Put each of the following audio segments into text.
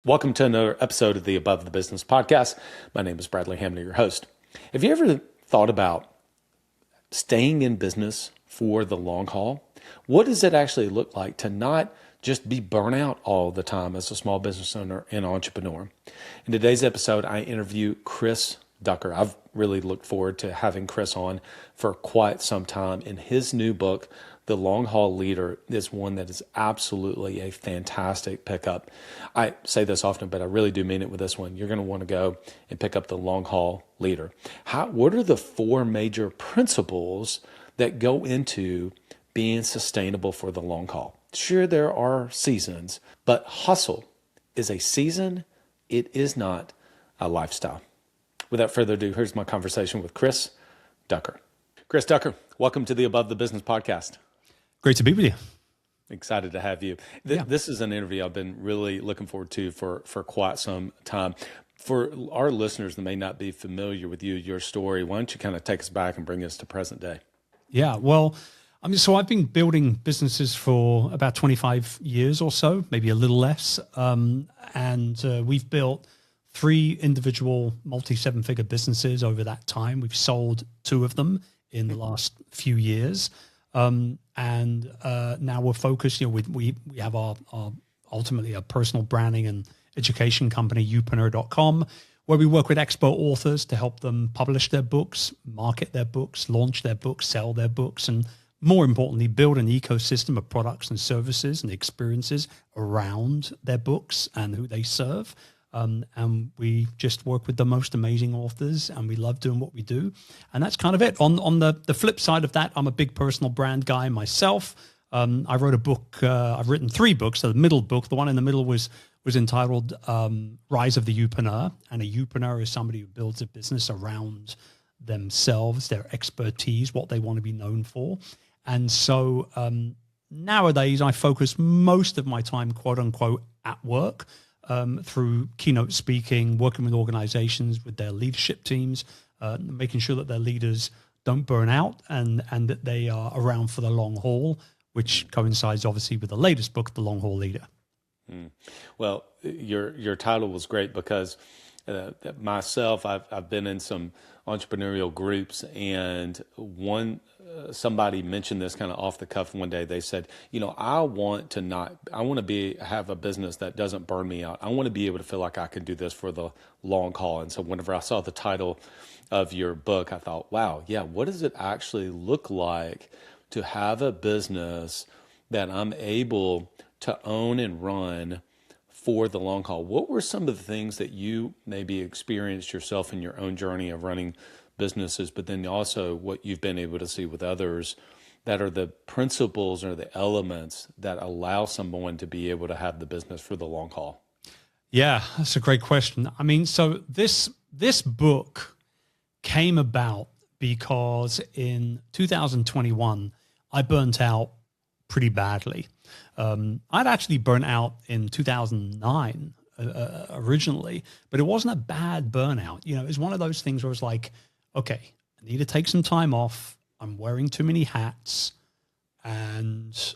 Welcome to another episode of the Above the Business podcast. My name is Bradley Hamner, your host. Have you ever thought about staying in business for the long haul? What does it actually look like to not just be burnout all the time as a small business owner and entrepreneur? In today's episode, I interview Chris Ducker. I've really looked forward to having Chris on for quite some time, and his new book, The Long Haul Leader, is one that is absolutely a fantastic pickup. I say this often, but I really do mean it with this one. You're going to want to go and pick up The Long Haul Leader. What are the four major principles that go into being sustainable for the long haul? Sure, there are seasons, but hustle is a season. It is not a lifestyle. Without further ado, here's my conversation with Chris Ducker. Chris Ducker, welcome to the Above the Business podcast. Great to be with you. Excited to have you. This is an interview I've been really looking forward to for quite some time. For our listeners that may not be familiar with you, your story, why don't you kind of take us back and bring us to present day? Yeah, well, so I've been building businesses for about 25 years or so, maybe a little less. And we've built 3 individual multi-7-figure businesses over that time. We've sold 2 of them in the last few years. And now we're focused, we have our ultimately a personal branding and education company, Youpreneur.com, where we work with expert authors to help them publish their books, market their books, launch their books, sell their books, and more importantly, build an ecosystem of products and services and experiences around their books and who they serve. And we just work with the most amazing authors, and we love doing what we do. And that's kind of it. On the flip side of that, I'm a big personal brand guy myself. I wrote a book. I've written 3 books. So the middle book, the one in the middle was entitled Rise of the Youpreneur. And a Youpreneur is somebody who builds a business around themselves, their expertise, what they want to be known for. And so nowadays, I focus most of my time, quote unquote, at work. Through keynote speaking, working with organizations, with their leadership teams, making sure that their leaders don't burn out and that they are around for the long haul, which coincides obviously with the latest book, The Long Haul Leader. Well, your title was great because myself, I've been in some entrepreneurial groups, and somebody mentioned this kind of off the cuff one day. They said, I want to have a business that doesn't burn me out. I want to be able to feel like I can do this for the long haul. And so whenever I saw the title of your book, I thought, wow, yeah, what does it actually look like to have a business that I'm able to own and run for the long haul? What were some of the things that you maybe experienced yourself in your own journey of running businesses, but then also what you've been able to see with others that are the principles or the elements that allow someone to be able to have the business for the long haul? Yeah, that's a great question. So this book came about because in 2021, I burnt out pretty badly. I'd actually burnt out in 2009 originally, but it wasn't a bad burnout. It was one of those things where it was like, okay, I need to take some time off. I'm wearing too many hats and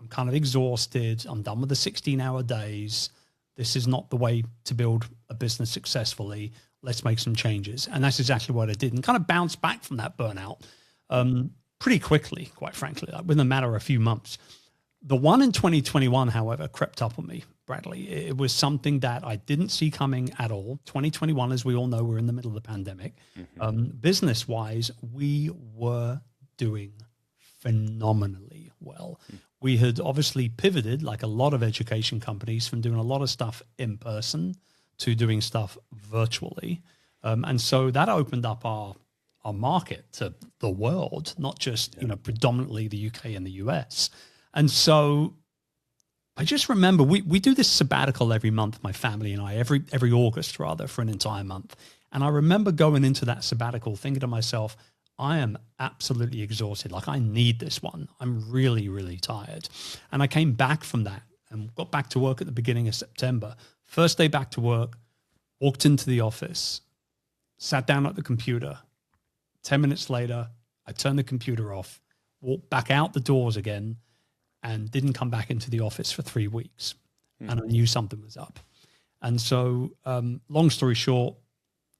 I'm kind of exhausted. I'm done with the 16-hour days. This is not the way to build a business successfully. Let's make some changes. And that's exactly what I did, and kind of bounced back from that burnout pretty quickly, quite frankly, within a matter of a few months. The one in 2021, however, crept up on me, Bradley. It was something that I didn't see coming at all. 2021, as we all know, we're in the middle of the pandemic. Business-wise, we were doing phenomenally well. We had obviously pivoted, like a lot of education companies, from doing a lot of stuff in person to doing stuff virtually. And so that opened up our market to the world, not just predominantly the UK and the US. And so I just remember we do this sabbatical every month, my family and I, every August rather, for an entire month. And I remember going into that sabbatical thinking to myself, I am absolutely exhausted. Like, I need this one. I'm really, really tired. And I came back from that and got back to work at the beginning of September. First day back to work, walked into the office, sat down at the computer. 10 minutes later, I turned the computer off, walked back out the doors again, and didn't come back into the office for 3 weeks. And I knew something was up. And so, long story short,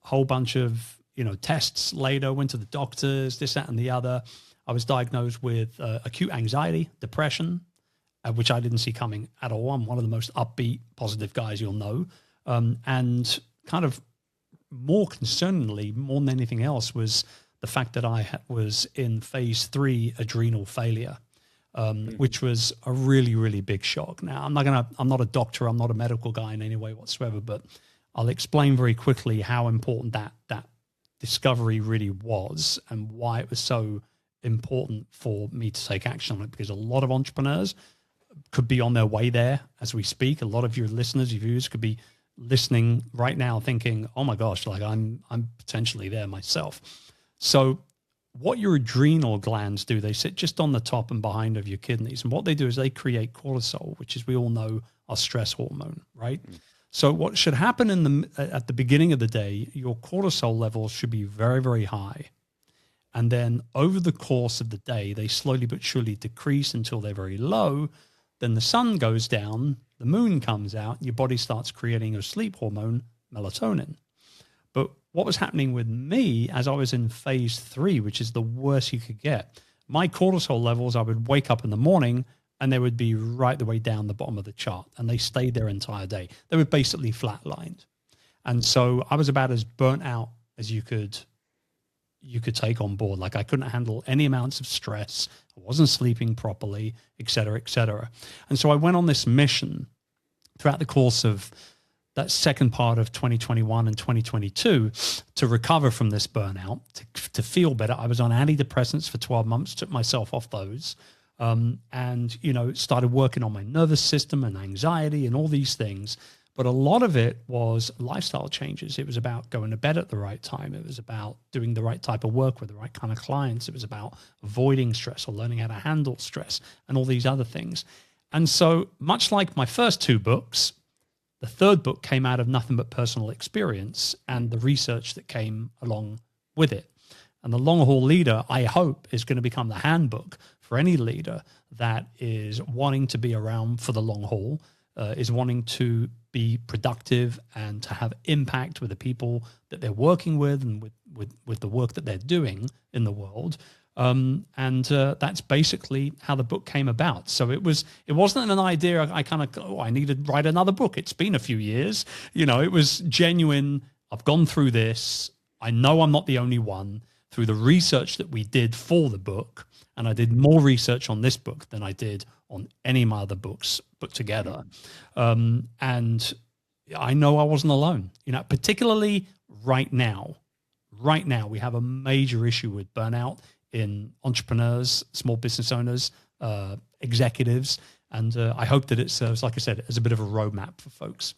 whole bunch of, tests later, went to the doctors, this, that, and the other. I was diagnosed with acute anxiety, depression, which I didn't see coming at all. I'm one of the most upbeat, positive guys you'll know. And kind of more concerningly, more than anything else, was the fact that I was in phase 3 adrenal failure, which was a really, really big shock. Now, I'm not a doctor, I'm not a medical guy in any way whatsoever, but I'll explain very quickly how important that discovery really was and why it was so important for me to take action on it, because a lot of entrepreneurs could be on their way there as we speak. A lot of your listeners, your viewers could be listening right now thinking, oh my gosh, like I'm potentially there myself. So what your adrenal glands do, they sit just on the top and behind of your kidneys. And what they do is they create cortisol, which is, we all know, our stress hormone, right? So what should happen at the beginning of the day, your cortisol levels should be very, very high. And then over the course of the day, they slowly but surely decrease until they're very low. Then the sun goes down, the moon comes out, your body starts creating a sleep hormone, melatonin. But what was happening with me as I was in phase 3, which is the worst you could get, my cortisol levels, I would wake up in the morning and they would be right the way down the bottom of the chart, and they stayed their entire day. They were basically flatlined. And so I was about as burnt out as you could take on board. Like, I couldn't handle any amounts of stress. I wasn't sleeping properly, et cetera, et cetera. And so I went on this mission throughout the course of that second part of 2021 and 2022 to recover from this burnout, to feel better. I was on antidepressants for 12 months, took myself off those, and, started working on my nervous system and anxiety and all these things. But a lot of it was lifestyle changes. It was about going to bed at the right time. It was about doing the right type of work with the right kind of clients. It was about avoiding stress or learning how to handle stress and all these other things. And so, much like my first 2 books, the third book came out of nothing but personal experience and the research that came along with it. And the Long Haul Leader, I hope, is going to become the handbook for any leader that is wanting to be around for the long haul, is wanting to be productive and to have impact with the people that they're working with and with the work that they're doing in the world. And that's basically how the book came about. So it wasn't an idea I kind of, I need to write another book. It's been a few years. It was genuine. I've gone through this. I know I'm not the only one. Through the research that we did for the book, and I did more research on this book than I did on any of my other books put together. And I know I wasn't alone, particularly right now. Right now, we have a major issue with burnout in entrepreneurs, small business owners, executives. And I hope that it serves, like I said, as a bit of a roadmap for folks.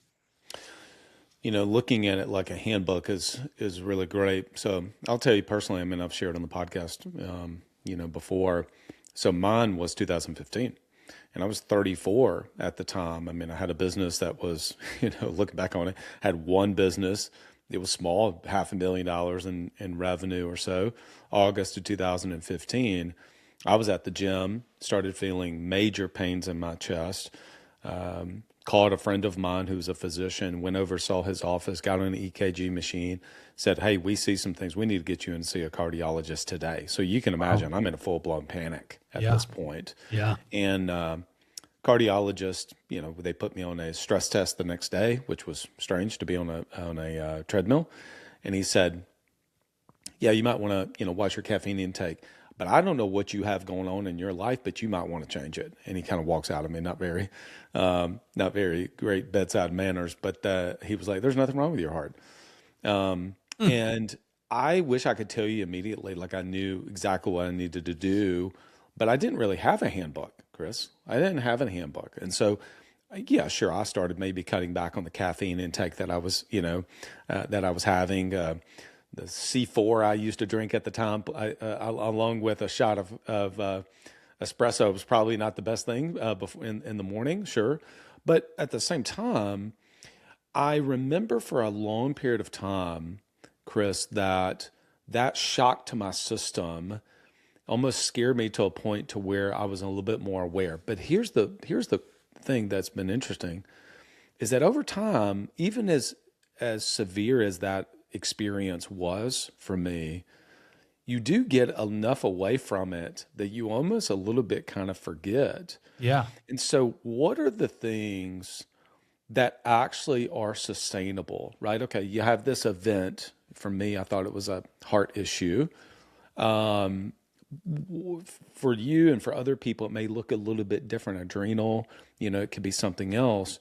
Looking at it like a handbook is really great. So I'll tell you personally, I've shared on the podcast, before. So mine was 2015 and I was 34 at the time. I had a business that was, looking back on it, had one business. It was small, $500,000 in revenue or so. August of 2015, I was at the gym, started feeling major pains in my chest. Called a friend of mine who's a physician, went over, saw his office, got on an EKG machine, said, hey, we see some things. We need to get you in to see a cardiologist today. So you can imagine I'm in a full-blown panic at this point. Yeah. And cardiologist, they put me on a stress test the next day, which was strange to be on a treadmill. And he said, yeah, you might want to, watch your caffeine intake. But I don't know what you have going on in your life, but you might want to change it. And he kind of walks out of me, not very great bedside manners, but he was like, there's nothing wrong with your heart. And I wish I could tell you immediately, like I knew exactly what I needed to do, but I didn't really have a handbook, Chris. I didn't have a handbook. And so, yeah, sure, I started maybe cutting back on the caffeine intake that I was, having. The C4 I used to drink at the time, along with a shot of espresso, was probably not the best thing before in the morning, sure. But at the same time, I remember for a long period of time, Chris, that shock to my system almost scared me to a point to where I was a little bit more aware. But here's the thing that's been interesting. is that over time, even as severe as that experience was for me, you do get enough away from it that you almost a little bit kind of forget. Yeah. And so, what are the things that actually are sustainable, right? Okay, you have this event. For me, I thought it was a heart issue. Um, for you and for other people, it may look a little bit different. Adrenal, it could be something else.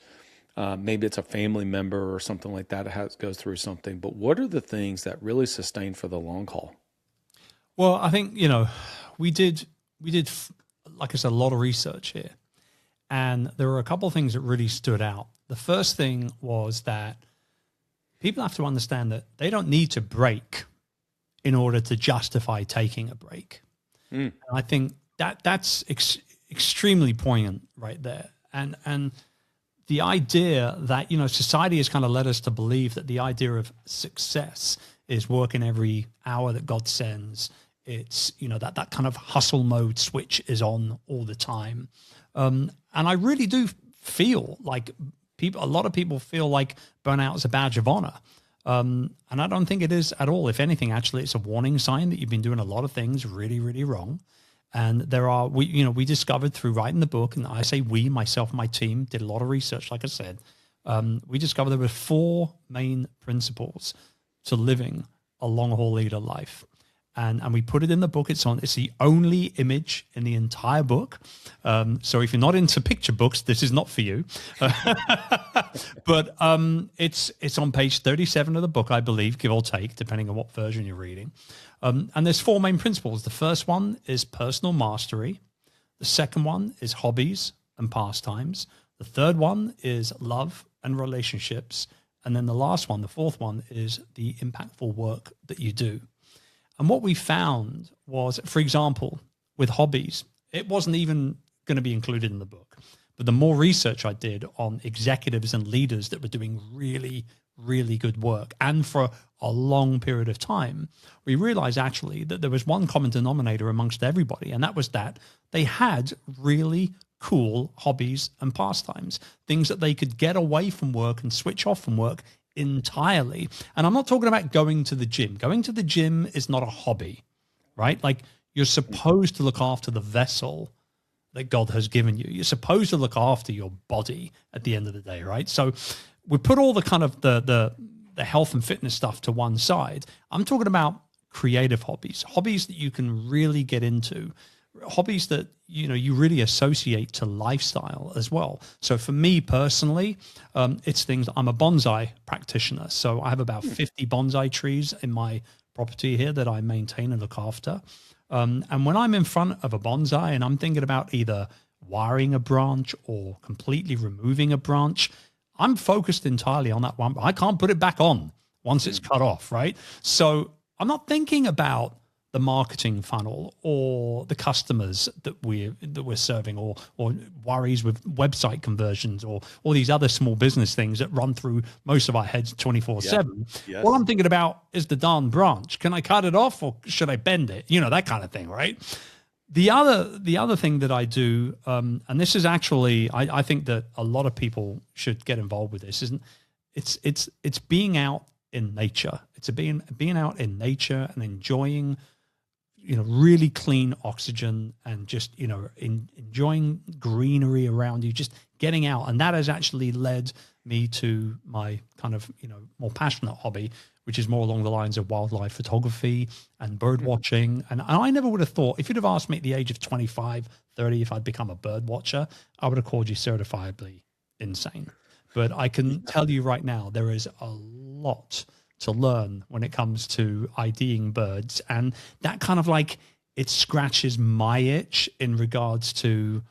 Maybe it's a family member or something like that goes through something. But what are the things that really sustain for the long haul? Well, I think, we did, like I said, a lot of research here. And there were a couple of things that really stood out. The first thing was that people have to understand that they don't need to break in order to justify taking a break. And I think that's extremely poignant right there. And the idea that, society has kind of led us to believe that the idea of success is working every hour that God sends. It's, that kind of hustle mode switch is on all the time. And I really do feel like a lot of people feel like burnout is a badge of honor. And I don't think it is at all. If anything, actually, it's a warning sign that you've been doing a lot of things really, really wrong. And we discovered through writing the book, and I say we, myself and my team, did a lot of research, like I said. We discovered there were 4 main principles to living a long haul leader life. And we put it in the book. It's the only image in the entire book. So if you're not into picture books, this is not for you. But it's on page 37 of the book, I believe, give or take, depending on what version you're reading. And there's 4 main principles. The first one is personal mastery. The second one is hobbies and pastimes. The third one is love and relationships. And then the last one, the fourth one, is the impactful work that you do. And what we found was, for example, with hobbies, it wasn't even going to be included in the book. But the more research I did on executives and leaders that were doing really, really good work, and for a long period of time, we realized actually that there was one common denominator amongst everybody, and that was that they had really cool hobbies and pastimes, things that they could get away from work and switch off from work entirely. And I'm not talking about going to the gym. Going to the gym is not a hobby, right? Like, you're supposed to look after the vessel that God has given you. You're supposed to look after your body at the end of the day, right? So we put all the kind of the health and fitness stuff to one side. I'm talking about creative hobbies that you can really get into, hobbies that you really associate to lifestyle as well. So for me personally, it's things. I'm a bonsai practitioner, so I have about 50 bonsai trees in my property here that I maintain and look after. And when I'm in front of a bonsai and I'm thinking about either wiring a branch or completely removing a branch, I'm focused entirely on that one. I can't put it back on once it's cut off, right? So I'm not thinking about the marketing funnel or the customers that we're serving, or worries with website conversions, or all these other small business things that run through most of our heads 24/7. Yes. All I'm thinking about is the darn branch. Can I cut it off, or should I bend it? That kind of thing, right? The other thing that I do, and this is actually, I think that a lot of people should get involved with this, it's being out in nature. It's being out in nature and enjoying really clean oxygen, and just, enjoying greenery around you, just getting out. And that has actually led me to my kind of, more passionate hobby, which is more along the lines of wildlife photography and bird watching. And I never would have thought, if you'd have asked me at the age of 25, 30, if I'd become a bird watcher, I would have called you certifiably insane. But I can tell you right now, there is a lot to learn when it comes to IDing birds, and that kind of like, it scratches my itch in regards to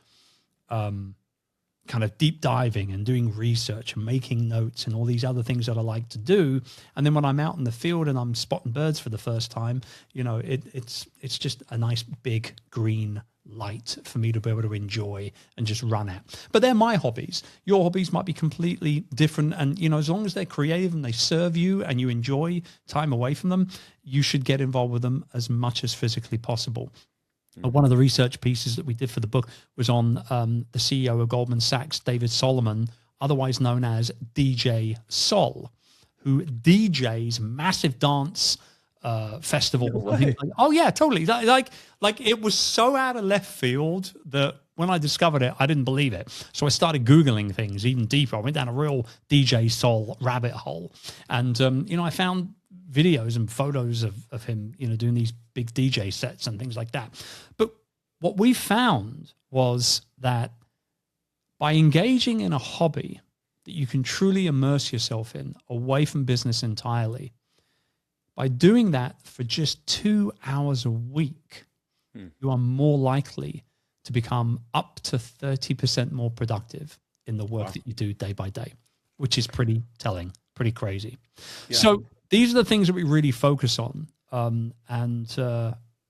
kind of deep diving and doing research and making notes and all these other things that I like to do. And then when I'm out in the field and I'm spotting birds for the first time, it's just a nice big green light for me to be able to enjoy and just run at. But they're my hobbies. Your hobbies might be completely different, and as long as they're creative and they serve you and you enjoy time away from them, you should get involved with them as much as physically possible. One of the research pieces that we did for the book was on the CEO of Goldman Sachs, David Solomon, otherwise known as DJ Sol, who DJs massive dance festivals. No And things way. like, oh yeah, totally. Like it was so out of left field that when I discovered it, I didn't believe it. So I started Googling things even deeper. I went down a real DJ Sol rabbit hole. And, I found videos and photos of him, doing these big DJ sets and things like that. But what we found was that by engaging in a hobby that you can truly immerse yourself in away from business entirely, by doing that for just 2 hours a week, you are more likely to become up to 30% more productive in the work that you do day by day, which is pretty telling, pretty crazy. Yeah. So these are the things that we really focus on.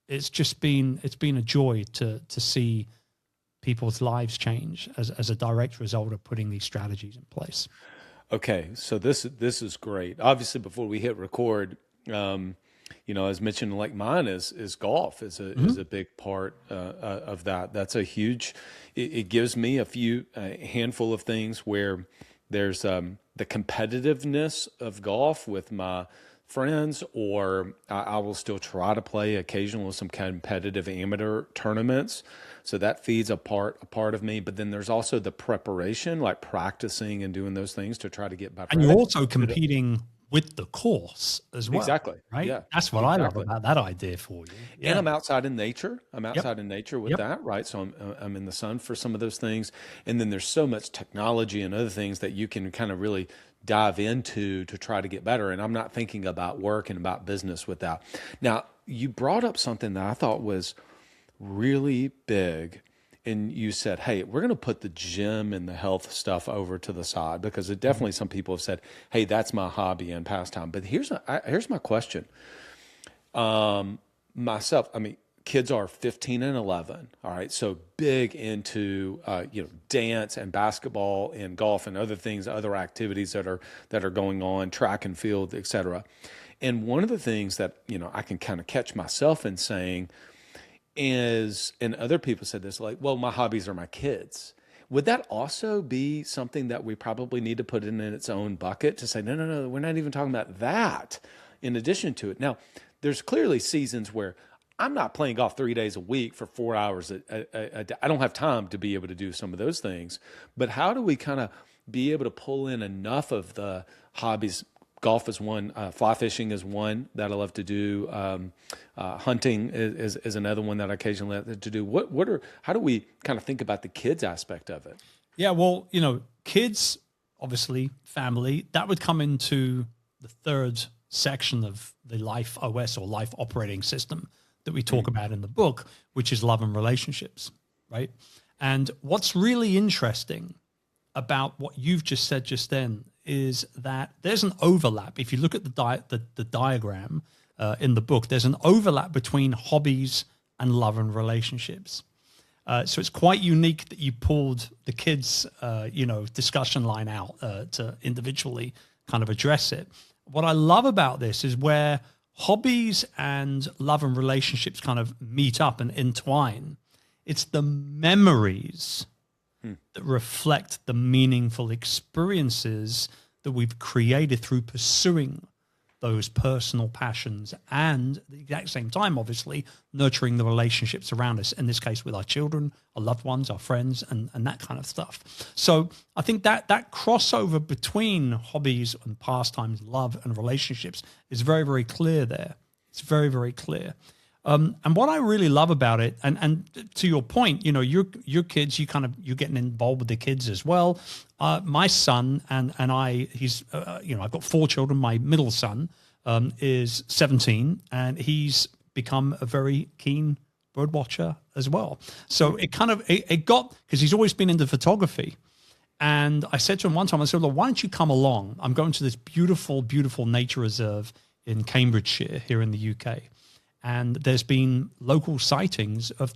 It's been a joy to see people's lives change as a direct result of putting these strategies in place. Okay, so this is great. Obviously, before we hit record, as mentioned, like mine is golf is a big part of that. That's a huge. It gives me a handful of things where there's the competitiveness of golf with my friends, or I will still try to play occasionally with some competitive amateur tournaments. So that feeds a part of me. But then there's also the preparation, like practicing and doing those things to try to get better. And you're also competing with the course as well. Exactly. Right? Yeah. That's what I love about that idea for you. Yeah. And I'm outside in nature. With that, right? So I'm in the sun for some of those things. And then there's so much technology and other things that you can kind of really dive into to try to get better. And I'm not thinking about work and about business with that. Now, you brought up something that I thought was really big. And you said, hey, we're going to put the gym and the health stuff over to the side, because it definitely some people have said, hey, that's my hobby and pastime. But here's my question. Myself, kids are 15 and 11. All right. So big into, dance and basketball and golf and other things, other activities that are going on, track and field, et cetera. And one of the things that, I can kind of catch myself in saying is, and other people said this, like, well, my hobbies are my kids. Would that also be something that we probably need to put in its own bucket to say, no, we're not even talking about that in addition to it? Now, there's clearly seasons where I'm not playing golf 3 days a week for 4 hours a day. I don't have time to be able to do some of those things. But how do we kind of be able to pull in enough of the hobbies? Golf is one, fly fishing is one that I love to do. Hunting is another one that I occasionally like to do. How do we kind of think about the kids aspect of it? Yeah, well, kids, obviously, family, that would come into the third section of the Life OS or Life Operating System that we talk about in the book, which is love and relationships, right? And what's really interesting about what you've just said just then is that there's an overlap. If you look at the diagram in the book, there's an overlap between hobbies and love and relationships. So it's quite unique that you pulled the kids, discussion line out to individually kind of address it. What I love about this is where hobbies and love and relationships kind of meet up and entwine. It's the memories that reflect the meaningful experiences that we've created through pursuing those personal passions, and at the exact same time, obviously, nurturing the relationships around us, in this case with our children, our loved ones, our friends, and that kind of stuff. So I think that crossover between hobbies and pastimes, love and relationships is very, very clear there. It's very, very clear. And what I really love about it, and to your point, your kids, you're getting involved with the kids as well. My son and I, I've got 4 children. My middle son is 17, and he's become a very keen bird watcher as well. So it got, because he's always been into photography. And I said to him one time, I said, well, why don't you come along? I'm going to this beautiful, beautiful nature reserve in Cambridgeshire here in the UK. And there's been local sightings of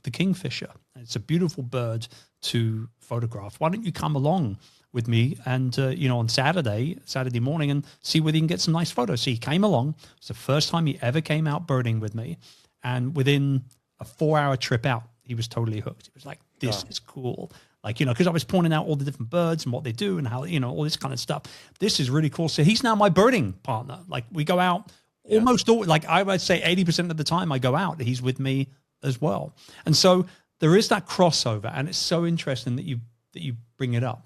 the kingfisher. It's a beautiful bird to photograph. Why don't you come along with me and, on Saturday morning, and see whether you can get some nice photos? So he came along. It's the first time he ever came out birding with me. And within a 4-hour trip out, he was totally hooked. He was like, this is cool. Like, because I was pointing out all the different birds and what they do and how, all this kind of stuff. This is really cool. So he's now my birding partner. Like we go out almost all, like I would say 80% of the time I go out, he's with me as well. And so there is that crossover, and it's so interesting that you bring it up,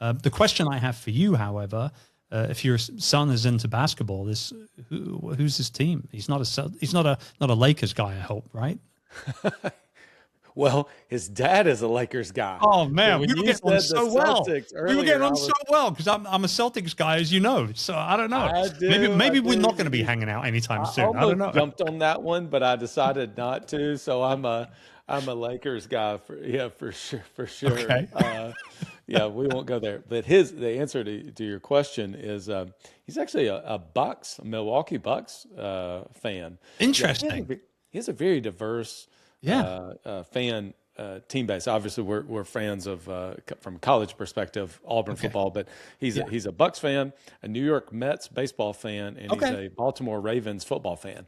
The question I have for you, however, if your son is into basketball, is who's his team? He's not a Lakers guy, I hope, right? Well, his dad is a Lakers guy. Oh man, we were getting on so well. We were getting on so well because I'm a Celtics guy, as you know. So I don't know. Maybe we're not going to be hanging out anytime soon. I don't know. Jumped on that one, but I decided not to. So I'm a Lakers guy for sure. Okay. We won't go there. But the answer to your question is he's actually a Milwaukee Bucks fan. Interesting. He has a very diverse fan team base. Obviously, we're fans of from college perspective Auburn football, but he's a Bucks fan, a New York Mets baseball fan, and he's a Baltimore Ravens football fan.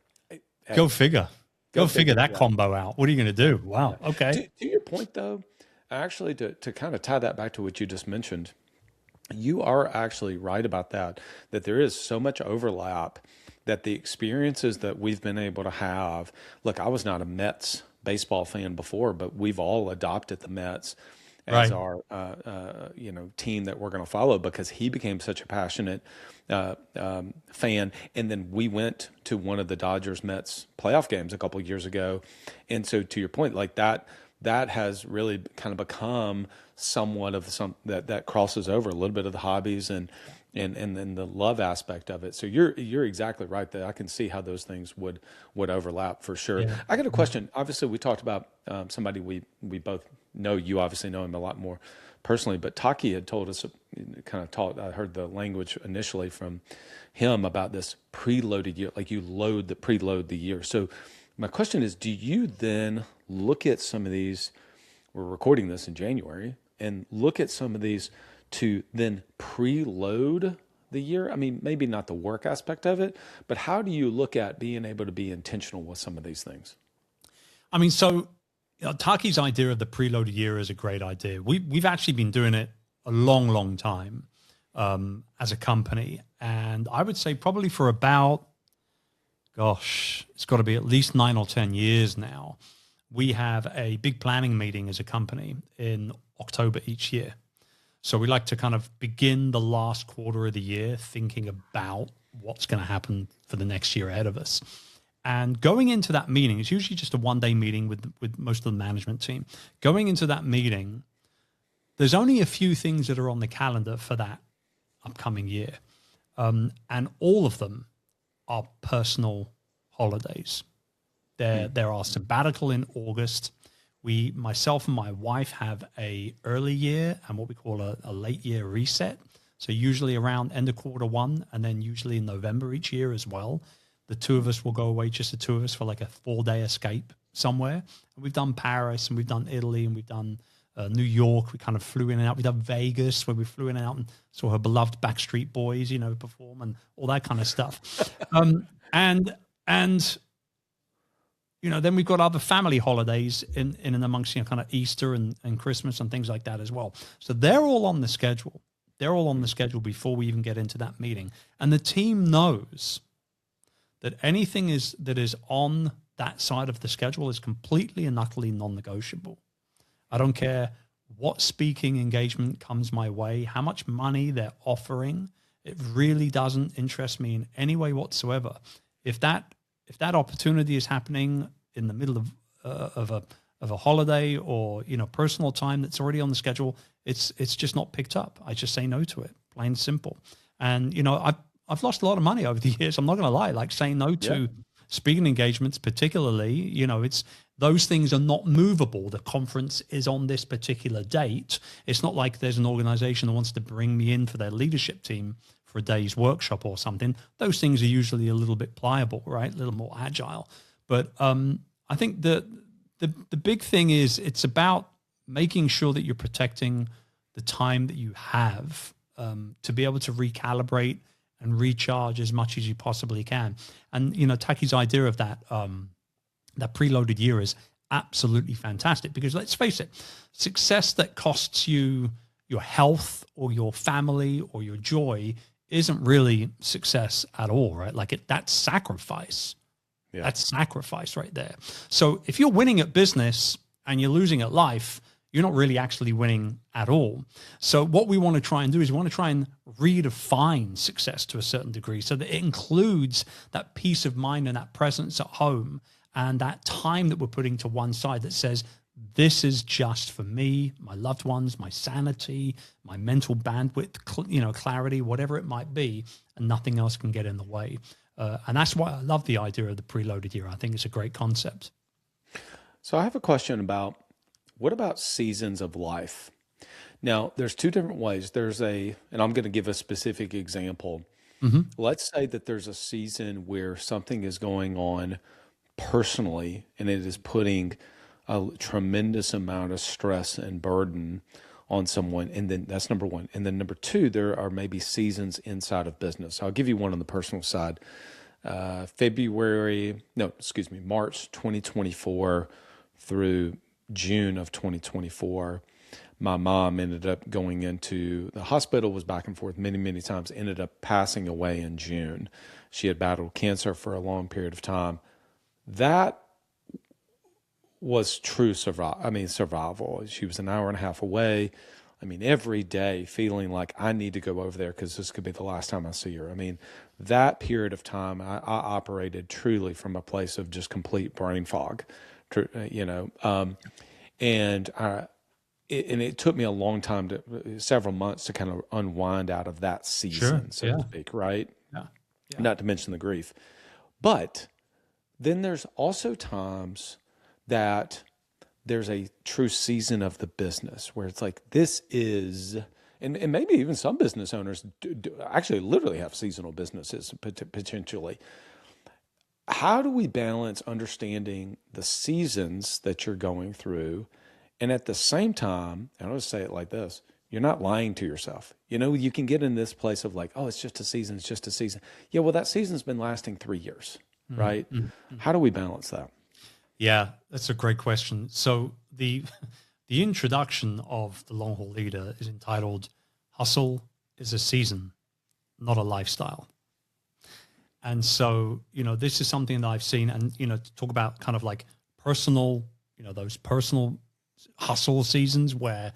Go figure. Go figure that combo out. What are you going to do? Wow. Yeah. Okay. To your point, though, actually, to kind of tie that back to what you just mentioned, you are actually right about that there is so much overlap that the experiences that we've been able to have. Look, I was not a Mets baseball fan before, but we've all adopted the Mets as our team that we're going to follow because he became such a passionate fan. And then we went to one of the Dodgers Mets playoff games a couple of years ago. And so to your point, like that has really kind of become somewhat of that crosses over a little bit of the hobbies and then the love aspect of it. So you're exactly right that I can see how those things would overlap for sure. Yeah. I got a question. Obviously we talked about somebody we both know. You obviously know him a lot more personally, but Taki had told us, I heard the language initially from him about this preloaded year, like you preload the year. So my question is, do you then look at some of these, we're recording this in January, and look at some of these to then preload the year? I mean, maybe not the work aspect of it, but how do you look at being able to be intentional with some of these things? I mean, so Taki's idea of the preloaded year is a great idea. We've actually been doing it a long, long time as a company. And I would say probably for about, it's got to be at least 9 or 10 years now. We have a big planning meeting as a company in October each year. So we like to kind of begin the last quarter of the year thinking about what's going to happen for the next year ahead of us. And going into that meeting, it's usually just a one-day meeting with most of the management team. Going into that meeting, there's only a few things that are on the calendar for that upcoming year. And all of them are personal holidays. There are sabbatical in August. Myself and my wife have a early year and what we call a late year reset. So usually around end of quarter one, and then usually in November each year as well. The two of us will go away, just the two of us, for like a 4-day escape somewhere. And we've done Paris, and we've done Italy, and we've done New York. We kind of flew in and out. We've done Vegas, where we flew in and out and saw her beloved Backstreet Boys, perform and all that kind of stuff. And then we've got other family holidays in and amongst, kind of Easter and Christmas and things like that as well. So they're all on the schedule. They're all on the schedule before we even get into that meeting. And the team knows that anything that is on that side of the schedule is completely and utterly non-negotiable. I don't care what speaking engagement comes my way, how much money they're offering. It really doesn't interest me in any way whatsoever. If that opportunity is happening in the middle of a holiday or personal time that's already on the schedule, it's just not picked up. I just say no to it, plain and simple. And I've lost a lot of money over the years. I'm not going to lie, like saying no to speaking engagements, particularly. It's those things are not movable. The conference is on this particular date. It's not like there's an organization that wants to bring me in for their leadership team for a day's workshop or something. Those things are usually a little bit pliable, right? A little more agile. But I think the big thing is it's about making sure that you're protecting the time that you have to be able to recalibrate and recharge as much as you possibly can. And Taki's idea of that preloaded year is absolutely fantastic, because let's face it, success that costs you your health or your family or your joy isn't really success at all, right? Like that's sacrifice. Yeah. That's sacrifice right there. So if you're winning at business and you're losing at life, you're not really actually winning at all. So what we want to try and do is we want to try and redefine success to a certain degree so that it includes that peace of mind and that presence at home and that time that we're putting to one side that says, this is just for me, my loved ones, my sanity, my mental bandwidth, clarity, whatever it might be, and nothing else can get in the way. And that's why I love the idea of the preloaded year. I think it's a great concept. So I have a question about, what about seasons of life? Now, there's two different ways. And I'm going to give a specific example. Mm-hmm. Let's say that there's a season where something is going on personally, and it is putting a tremendous amount of stress and burden on someone. And then that's number one. And then number two, there are maybe seasons inside of business. I'll give you one on the personal side. March 2024 through June of 2024, my mom ended up going into the hospital, was back and forth many, many times, ended up passing away in June. She had battled cancer for a long period of time. That was true survival. She was an hour and a half away. Every day feeling like I need to go over there because this could be the last time I see her. That period of time, I operated truly from a place of just complete brain fog, and it took me a long time, several months to kind of unwind out of that season, so to speak, right? Yeah. Not to mention the grief. But then there's also times that there's a true season of the business where it's like, this is, and maybe even some business owners do actually literally have seasonal businesses potentially. How do we balance understanding the seasons that you're going through, and at the same time, I always say it like this, you're not lying to yourself. You can get in this place of like, oh, it's just a season, it's just a season. Yeah, well, that season's been lasting 3 years, right? Mm-hmm. How do we balance that? Yeah, that's a great question. So the introduction of the Long Haul Leader is entitled "Hustle is a Season, Not a Lifestyle." And so, this is something that I've seen, and, to talk about kind of like personal, those personal hustle seasons where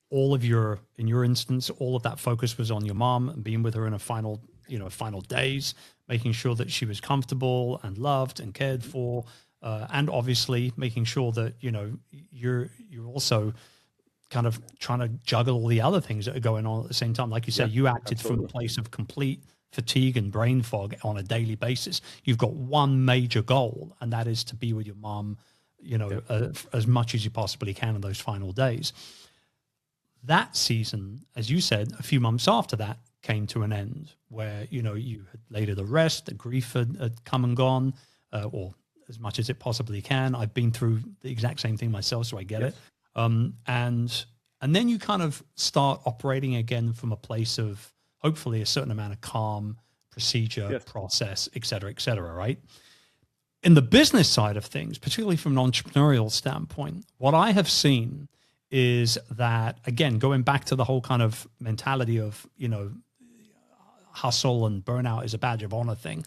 in your instance, all of that focus was on your mom and being with her in final days, making sure that she was comfortable and loved and cared for. And obviously making sure that, you're also kind of trying to juggle all the other things that are going on at the same time. Like you said, you acted from a place of complete fatigue and brain fog on a daily basis. You've got one major goal, and that is to be with your mom, as much as you possibly can in those final days. That season, as you said, a few months after that came to an end where, you had laid her to rest, the grief had come and gone, or as much as it possibly can. I've been through the exact same thing myself, so I get it. And then you kind of start operating again from a place of hopefully a certain amount of calm, procedure, process, et cetera, right? In the business side of things, particularly from an entrepreneurial standpoint, what I have seen is that, again, going back to the whole kind of mentality of, hustle and burnout is a badge of honor thing,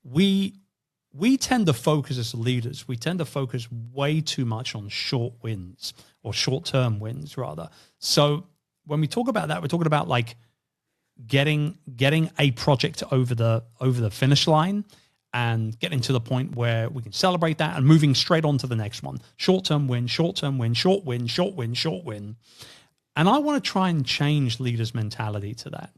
we tend to focus as leaders, we tend to focus way too much on short wins, or short-term wins rather. So when we talk about that, we're talking about like getting a project over the finish line and getting to the point where we can celebrate that and moving straight on to the next one. Short-term win, short-term win, short win, short win, short win. And I want to try and change leaders' mentality to that.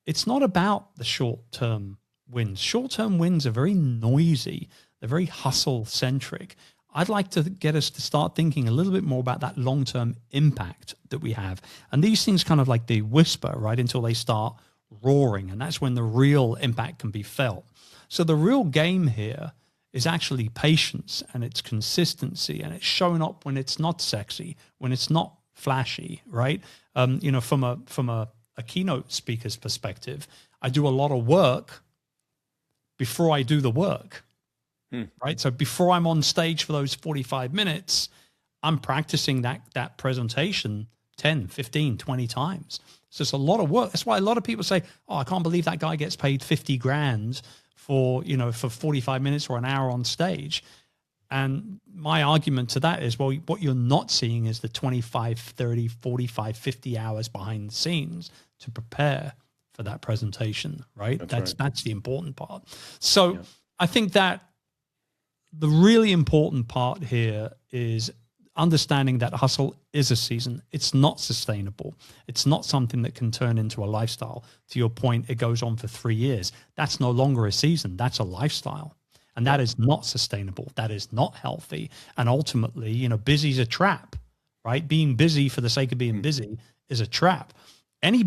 It's not about the short-term wins. Short-term wins are very noisy. They're very hustle-centric. I'd like to get us to start thinking a little bit more about that long-term impact that we have. And these things kind of like they whisper, right, until they start roaring. And that's when the real impact can be felt. So the real game here is actually patience, and it's consistency, and it's showing up when it's not sexy, when it's not flashy, right? From a keynote speaker's perspective, I do a lot of work before I do the work, right? So before I'm on stage for those 45 minutes, I'm practicing that presentation 10, 15, 20 times. So it's a lot of work. That's why a lot of people say, oh, I can't believe that guy gets paid 50 grand for 45 minutes or an hour on stage. And my argument to that is, well, what you're not seeing is the 25, 30, 45, 50 hours behind the scenes to prepare for that presentation, right? That's the important part. So I think that the really important part here is understanding that hustle is a season. It's not sustainable. It's not something that can turn into a lifestyle. To your point, it goes on for 3 years. That's no longer a season. That's a lifestyle. And that is not sustainable. That is not healthy. And ultimately, busy is a trap, right? Being busy for the sake of being busy is a trap. Any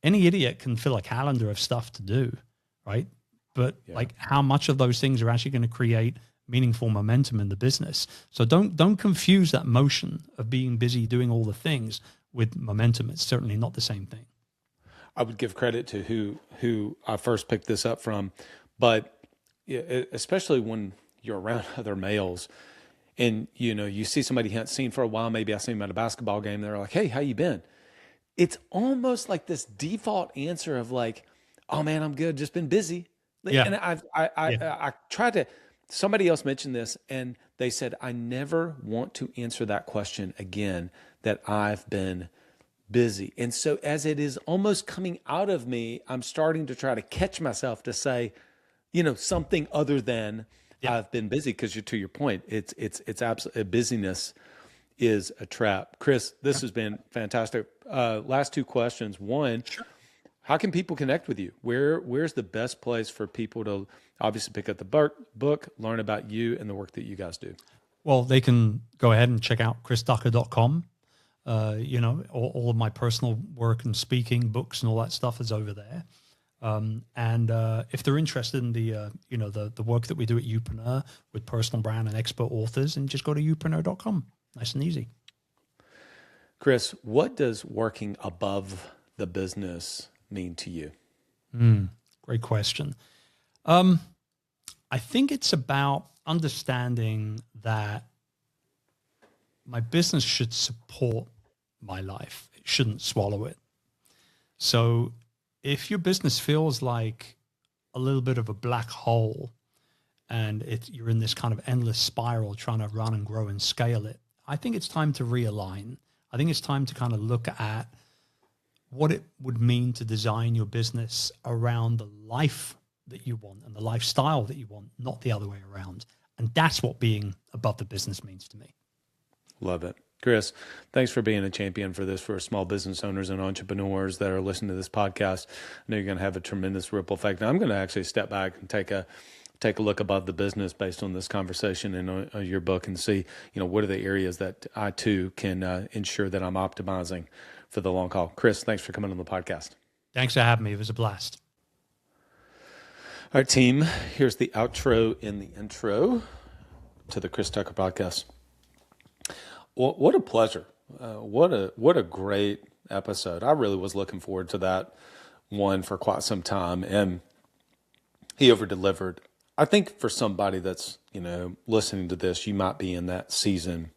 idiot can fill a calendar of stuff to do, right? But like, how much of those things are actually going to create meaningful momentum in the business? So don't confuse that motion of being busy doing all the things with momentum. It's certainly not the same thing. I would give credit to who I first picked this up from, but especially when you're around other males and, you see somebody you haven't seen for a while, maybe I see them at a basketball game, they're like, hey, how you been? It's almost like this default answer of like, oh man, I'm good, just been busy. Yeah. And I tried to, somebody else mentioned this and they said, I never want to answer that question again, that I've been busy. And so as it is almost coming out of me, I'm starting to try to catch myself to say, something other than I've been busy. Because to your point, it's absolutely, busyness is a trap. Chris, this has been fantastic. Last two questions. One, how can people connect with you? Where's the best place for people to obviously pick up the book, learn about you and the work that you guys do? Well, they can go ahead and check out chrisducker.com. All of my personal work and speaking, books and all that stuff is over there. And if they're interested in the work that we do at Youpreneur with personal brand and expert authors, and just go to youpreneur.com. Nice and easy. Chris, what does working above the business mean to you? Great question. I think it's about understanding that my business should support my life. It shouldn't swallow it. So if your business feels like a little bit of a black hole and you're in this kind of endless spiral trying to run and grow and scale it, I think it's time to realign. I think it's time to kind of look at what it would mean to design your business around the life that you want and the lifestyle that you want, not the other way around. And that's what being above the business means to me. Love it. Chris, thanks for being a champion for this, for small business owners and entrepreneurs that are listening to this podcast. I know you're going to have a tremendous ripple effect. Now, I'm going to actually step back and take a look above the business based on this conversation and your book and see, what are the areas that I too can ensure that I'm optimizing for the long haul. Chris, thanks for coming on the podcast. Thanks for having me. It was a blast. All right, team, here's the outro in the intro to the Chris Ducker podcast. What a pleasure. What a great episode. I really was looking forward to that one for quite some time, and he over-delivered. I think for somebody that's, listening to this, you might be in that season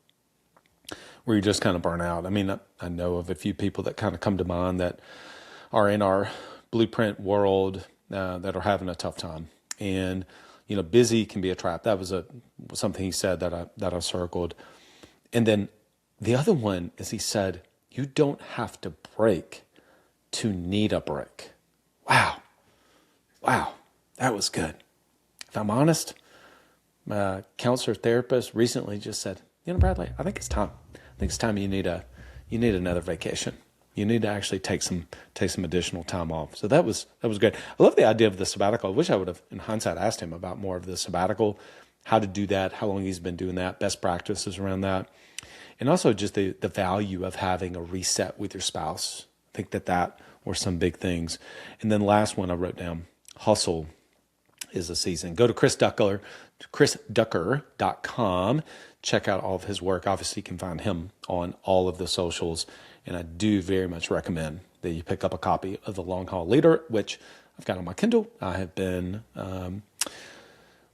where you're just kind of burnt out. I mean, I know of a few people that kind of come to mind that are in our blueprint world that are having a tough time. And, busy can be a trap. That was something he said that I circled. And then the other one is he said, you don't have to break to need a break. Wow. That was good. If I'm honest, my counselor therapist recently just said, Bradley, I think it's time. I think it's time you need another vacation. You need to actually take some additional time off. So that was great. I love the idea of the sabbatical. I wish I would have, in hindsight, asked him about more of the sabbatical, how to do that, how long he's been doing that, best practices around that. And also just the value of having a reset with your spouse. I think that were some big things. And then last one I wrote down, hustle is a season. Go to chrisducker.com. Check out all of his work. Obviously, you can find him on all of the socials. And I do very much recommend that you pick up a copy of The Long Haul Leader, which I've got on my Kindle. I have been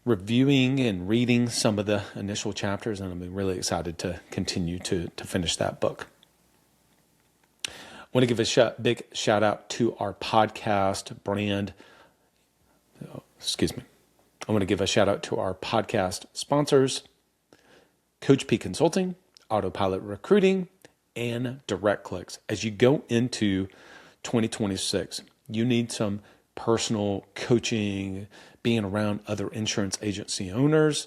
reviewing and reading some of the initial chapters, and I'm really excited to continue to finish that book. I want to give a big shout out to our podcast brand. I want to give a shout out to our podcast sponsors, Coach P Consulting, Autopilot Recruiting, and Direct Clicks. As you go into 2026, you need some personal coaching, being around other insurance agency owners.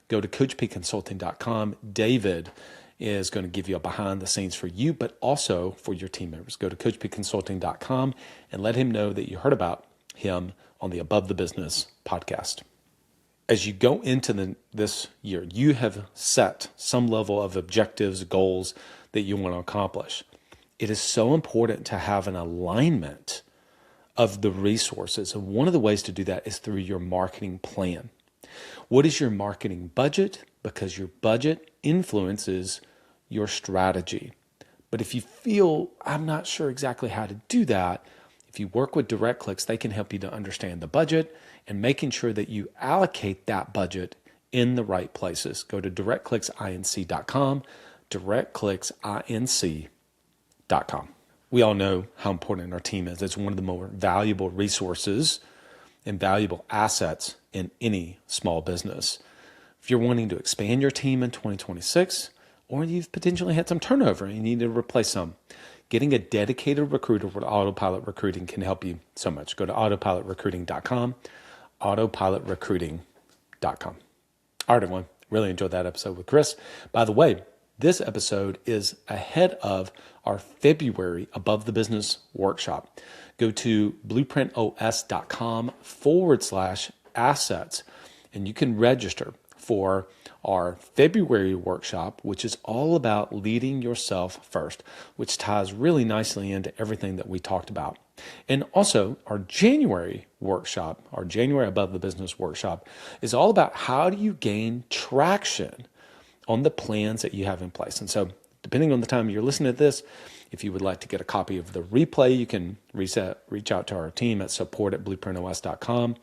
Go to coachpconsulting.com. David is going to give you a behind the scenes for you, but also for your team members. Go to coachpconsulting.com and let him know that you heard about him on the Above the Business podcast. As you go into this year, you have set some level of objectives, goals that you want to accomplish. It is so important to have an alignment of the resources. And one of the ways to do that is through your marketing plan. What is your marketing budget? Because your budget influences your strategy. But if you feel, I'm not sure exactly how to do that, if you work with Direct Clicks, they can help you to understand the budget and making sure that you allocate that budget in the right places. Go to directclicksinc.com, directclicksinc.com. We all know how important our team is. It's one of the more valuable resources and valuable assets in any small business. If you're wanting to expand your team in 2026, or you've potentially had some turnover and you need to replace some, getting a dedicated recruiter with Autopilot Recruiting can help you so much. Go to autopilotrecruiting.com, autopilotrecruiting.com. All right, everyone. Really enjoyed that episode with Chris. By the way, this episode is ahead of our February Above the Business workshop. Go to blueprintos.com/assets, and you can register for our February workshop, which is all about leading yourself first, which ties really nicely into everything that we talked about. And also our January workshop, our January Above the Business workshop, is all about how do you gain traction on the plans that you have in place. And so depending on the time you're listening to this, if you would like to get a copy of the replay, you can reach out to our team at support@blueprintos.com.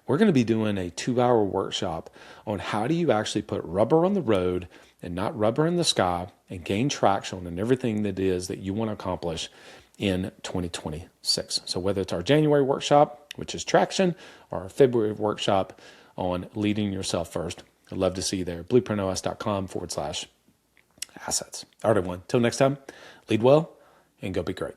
We're going to be doing a 2-hour workshop on how do you actually put rubber on the road and not rubber in the sky and gain traction on everything that is that you want to accomplish in 2026. So whether it's our January workshop, which is traction, or our February workshop on leading yourself first, I'd love to see you there. blueprintos.com/assets. All right, everyone. Till next time, lead well and go be great.